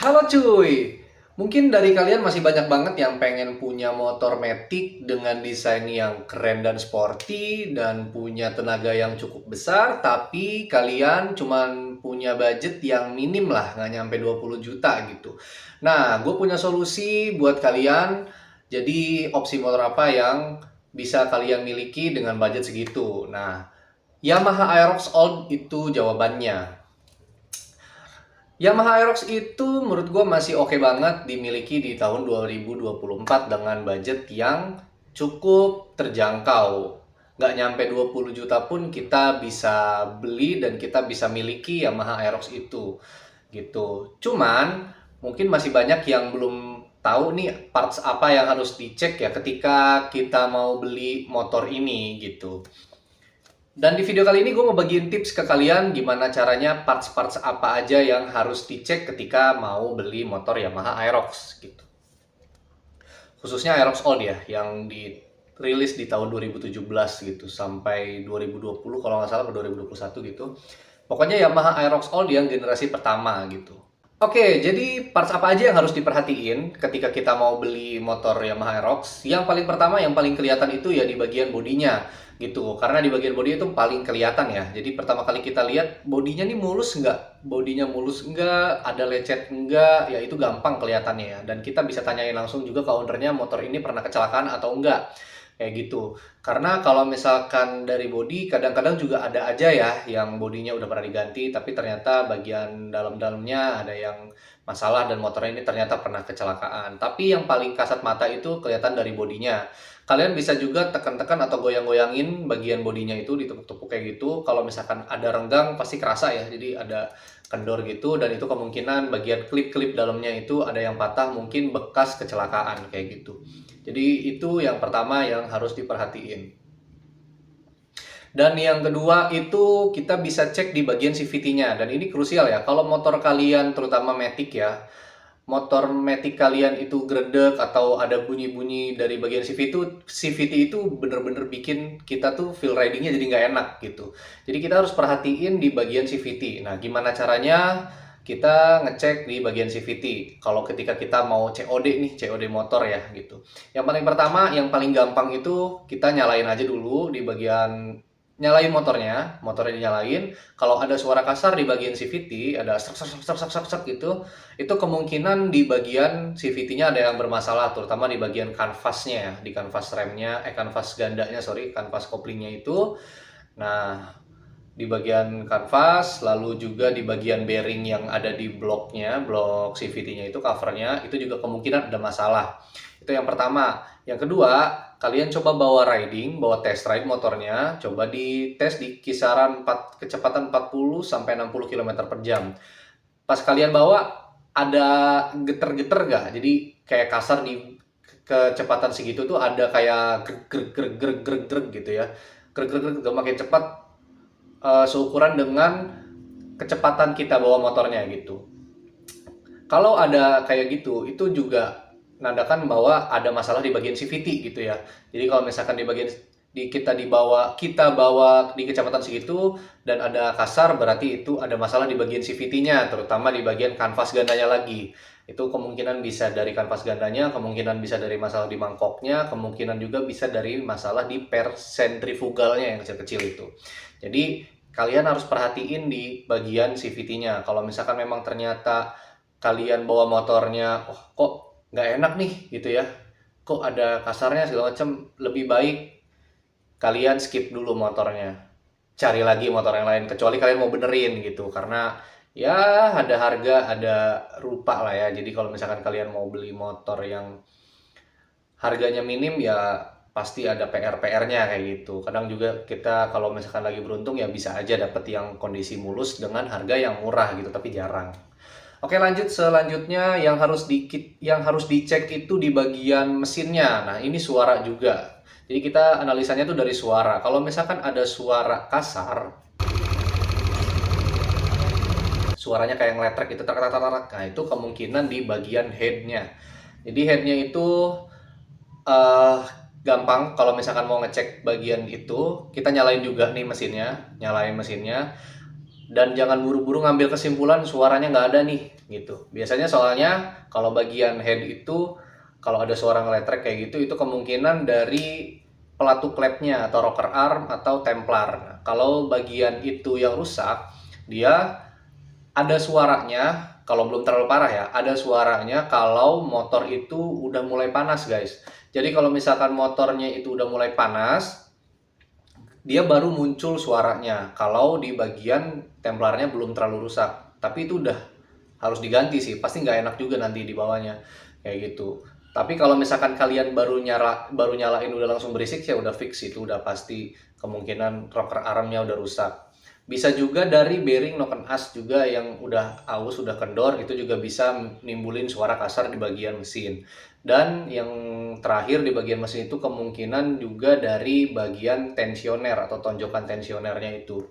Halo cuy, mungkin dari kalian masih banyak banget yang pengen punya motor matic dengan desain yang keren dan sporty dan punya tenaga yang cukup besar, tapi kalian cuman punya budget yang minim lah, nggak nyampe 20 juta gitu. Nah, gue punya solusi buat kalian. Jadi opsi motor apa yang bisa kalian miliki dengan budget segitu? Nah, Yamaha Aerox Old itu jawabannya. Yamaha Aerox itu menurut gue masih oke banget dimiliki di tahun 2024 dengan budget yang cukup terjangkau. Nggak nyampe 20 juta pun kita bisa beli dan kita bisa miliki Yamaha Aerox itu. Gitu. Cuman mungkin masih banyak yang belum tahu nih parts apa yang harus dicek ya ketika kita mau beli motor ini gitu. Dan di video kali ini gue mau bagiin tips ke kalian gimana caranya parts-parts apa aja yang harus dicek ketika mau beli motor Yamaha Aerox gitu. Khususnya Aerox Old ya, yang dirilis di tahun 2017 gitu sampai 2020 kalau nggak salah ke 2021 gitu. Pokoknya Yamaha Aerox Old yang generasi pertama gitu. Oke, jadi parts apa aja yang harus diperhatiin ketika kita mau beli motor Yamaha Aerox? Yang paling pertama, yang paling kelihatan itu ya di bagian bodinya gitu. Karena di bagian bodi itu paling kelihatan ya. Jadi pertama kali kita lihat bodinya nih mulus nggak? Bodinya mulus nggak? Ada lecet nggak? Ya itu gampang kelihatannya ya. Dan kita bisa tanyain langsung juga ke ownernya motor ini pernah kecelakaan atau enggak. Kayak gitu. Karena kalau misalkan dari bodi, kadang-kadang juga ada aja ya yang bodinya udah pernah diganti, tapi ternyata bagian dalam-dalamnya ada yang masalah dan motornya ini ternyata pernah kecelakaan. Tapi yang paling kasat mata itu kelihatan dari bodinya. Kalian bisa juga tekan-tekan atau goyang-goyangin bagian bodinya itu, ditepuk-tepuk kayak gitu. Kalau misalkan ada renggang pasti kerasa ya, jadi ada kendor gitu, dan itu kemungkinan bagian klip-klip dalamnya itu ada yang patah, mungkin bekas kecelakaan kayak gitu. Jadi itu yang pertama yang harus diperhatiin. Dan yang kedua itu kita bisa cek di bagian CVT-nya. Dan ini krusial ya. Kalau motor kalian terutama Matic ya, motor Matic kalian itu gredek atau ada bunyi-bunyi dari bagian CVT itu bener-bener bikin kita tuh feel ridingnya jadi nggak enak gitu. Jadi kita harus perhatiin di bagian CVT. Nah, gimana caranya? Kita ngecek di bagian CVT. Kalau ketika kita mau COD nih, COD motor ya gitu. Yang paling pertama, yang paling gampang itu kita nyalain aja dulu di bagian nyalain motornya dinyalain. Kalau ada suara kasar di bagian CVT, ada sak sak sak sak sak sak gitu, itu kemungkinan di bagian CVT-nya ada yang bermasalah, terutama di bagian kanvasnya ya, di kanvas remnya, kanvas gandanya, sorry, kanvas koplingnya itu. Nah, di bagian kanvas, lalu juga di bagian bearing yang ada di bloknya, blok CVT-nya itu covernya, itu juga kemungkinan ada masalah. Itu yang pertama. Yang kedua, kalian coba bawa riding, bawa test ride motornya, coba dites di kisaran kecepatan 40 sampai 60 km per jam. Pas kalian bawa, ada geter-geter nggak? Jadi kayak kasar di kecepatan segitu tuh ada kayak greg greg greg greg greg gitu ya. Greg greg greg gak makin cepat, seukuran dengan kecepatan kita bawa motornya gitu. Kalau ada kayak gitu, itu juga nandakan bahwa ada masalah di bagian CVT gitu ya. Jadi kalau misalkan di bagian kita bawa di kecepatan segitu dan ada kasar, berarti itu ada masalah di bagian CVT-nya, terutama di bagian kanvas gandanya lagi. Itu kemungkinan bisa dari kanvas gandanya, kemungkinan bisa dari masalah di mangkoknya, kemungkinan juga bisa dari masalah di per sentrifugalnya yang kecil-kecil itu. Jadi kalian harus perhatiin di bagian CVT-nya. Kalau misalkan memang ternyata kalian bawa motornya, oh kok nggak enak nih gitu ya, kok ada kasarnya segala macam, lebih baik kalian skip dulu motornya, cari lagi motor yang lain, kecuali kalian mau benerin gitu, karena ya ada harga ada rupa lah ya. Jadi kalau misalkan kalian mau beli motor yang harganya minim ya pasti ada PR-PR-nya kayak gitu. Kadang juga kita kalau misalkan lagi beruntung ya bisa aja dapet yang kondisi mulus dengan harga yang murah gitu, tapi jarang. Oke, lanjut selanjutnya yang harus dicek itu di bagian mesinnya. Nah, ini suara juga. Jadi kita analisanya tuh dari suara. Kalau misalkan ada suara kasar, suaranya kayak ngeletrek gitu, tak tak tak tak. Nah, itu kemungkinan di bagian headnya. Jadi headnya itu eh gampang. Kalau misalkan mau ngecek bagian itu, kita nyalain juga nih mesinnya, nyalain mesinnya. Dan jangan buru-buru ngambil kesimpulan suaranya nggak ada nih, gitu. Biasanya soalnya kalau bagian head itu kalau ada suara ngeletrek kayak gitu itu kemungkinan dari pelatu klepnya atau rocker arm atau templar. Nah, kalau bagian itu yang rusak, dia ada suaranya kalau belum terlalu parah ya, ada suaranya kalau motor itu udah mulai panas, guys. Jadi kalau misalkan motornya itu udah mulai panas, dia baru muncul suaranya kalau di bagian templarnya belum terlalu rusak. Tapi itu udah harus diganti sih, pasti nggak enak juga nanti di bawahnya kayak gitu. Tapi kalau misalkan kalian baru nyalain udah langsung berisik ya udah fix, itu udah pasti kemungkinan rocker armnya udah rusak. Bisa juga dari bearing noken as juga yang udah aus, udah kendor, itu juga bisa nimbulin suara kasar di bagian mesin. Dan yang terakhir di bagian mesin itu kemungkinan juga dari bagian tensioner atau tonjokan tensionernya itu.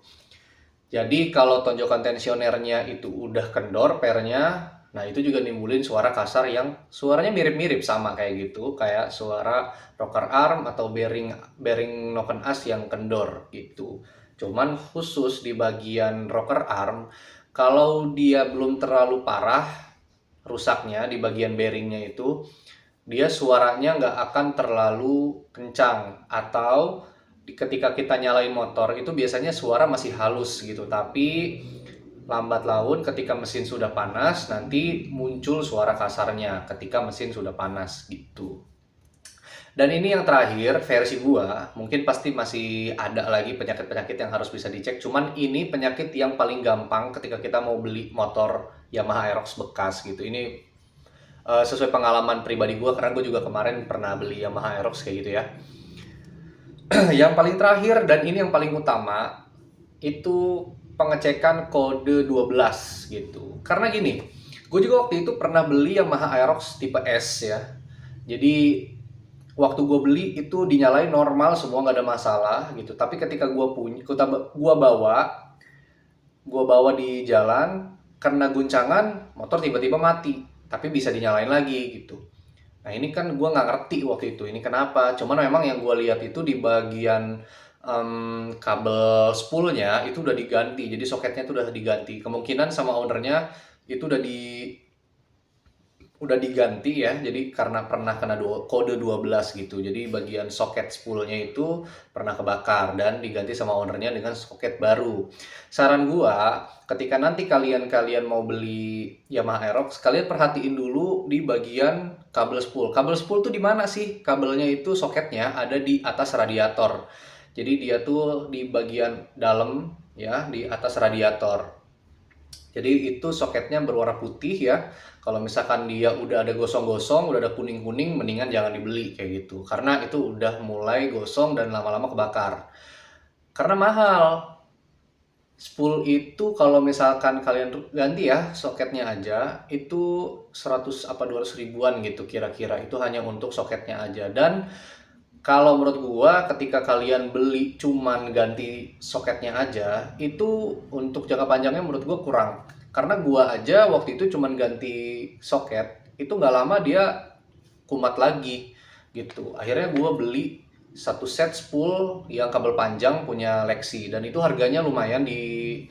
Jadi kalau tonjokan tensionernya itu udah kendor pernya, nah itu juga nimbulin suara kasar yang suaranya mirip-mirip sama kayak gitu, kayak suara rocker arm atau bearing bearing noken as yang kendor gitu. Cuman khusus di bagian rocker arm, kalau dia belum terlalu parah rusaknya di bagian bearingnya itu, dia suaranya nggak akan terlalu kencang, atau ketika kita nyalain motor itu biasanya suara masih halus gitu, tapi lambat laun ketika mesin sudah panas nanti muncul suara kasarnya ketika mesin sudah panas gitu. Dan ini yang terakhir versi gua, mungkin pasti masih ada lagi penyakit-penyakit yang harus bisa dicek, cuman ini penyakit yang paling gampang ketika kita mau beli motor Yamaha Aerox bekas gitu. Ini sesuai pengalaman pribadi gua karena gue juga kemarin pernah beli Yamaha Aerox kayak gitu ya. Yang paling terakhir dan ini yang paling utama itu pengecekan kode 12 gitu. Karena gini, gue juga waktu itu pernah beli Yamaha Aerox tipe S ya. Jadi waktu gue beli itu dinyalain normal semua, nggak ada masalah gitu. Tapi ketika gue bawa di jalan, karena guncangan motor tiba-tiba mati, tapi bisa dinyalain lagi gitu. Nah ini kan gue nggak ngerti waktu itu ini kenapa. Cuman memang yang gue lihat itu di bagian kabel spoolnya itu udah diganti. Jadi soketnya itu udah diganti. Kemungkinan sama ownernya itu udah diganti ya. Jadi karena pernah kena kode 12 gitu. Jadi bagian soket spoolnya itu pernah kebakar dan diganti sama ownernya dengan soket baru. Saran gua, ketika nanti kalian mau beli Yamaha Aerox, kalian perhatiin dulu di bagian kabel spool. Kabel spool tuh di mana sih? Kabelnya itu soketnya ada di atas radiator. Jadi dia tuh di bagian dalam ya, di atas radiator. Jadi itu soketnya berwarna putih ya. Kalau misalkan dia udah ada gosong-gosong, udah ada kuning-kuning, mendingan jangan dibeli kayak gitu. Karena itu udah mulai gosong dan lama-lama kebakar. Karena mahal. Spool itu kalau misalkan kalian ganti ya soketnya aja itu 100 apa 200 ribuan gitu kira-kira. Itu hanya untuk soketnya aja. Dan kalau menurut gua ketika kalian beli cuman ganti soketnya aja, itu untuk jangka panjangnya menurut gua kurang. Karena gua aja waktu itu cuman ganti soket, itu nggak lama dia kumat lagi gitu. Akhirnya gua beli satu set spool yang kabel panjang punya Lexi dan itu harganya lumayan di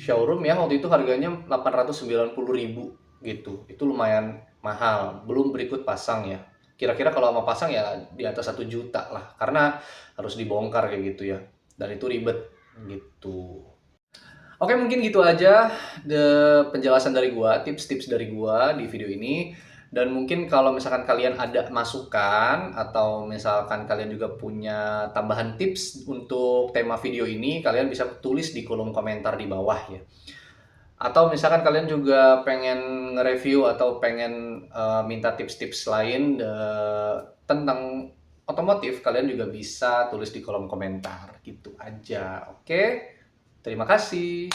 showroom ya. Waktu itu harganya 890.000 gitu. Itu lumayan mahal, belum berikut pasang ya. Kira-kira kalau sama pasang ya di atas 1 juta lah, karena harus dibongkar kayak gitu ya. Dan itu ribet gitu. Oke, mungkin gitu aja penjelasan dari gua, tips-tips dari gua di video ini. Dan mungkin kalau misalkan kalian ada masukan atau misalkan kalian juga punya tambahan tips untuk tema video ini, kalian bisa tulis di kolom komentar di bawah ya. Atau misalkan kalian juga pengen nge-review atau pengen minta tips-tips lain tentang otomotif, kalian juga bisa tulis di kolom komentar gitu aja. Oke, terima kasih.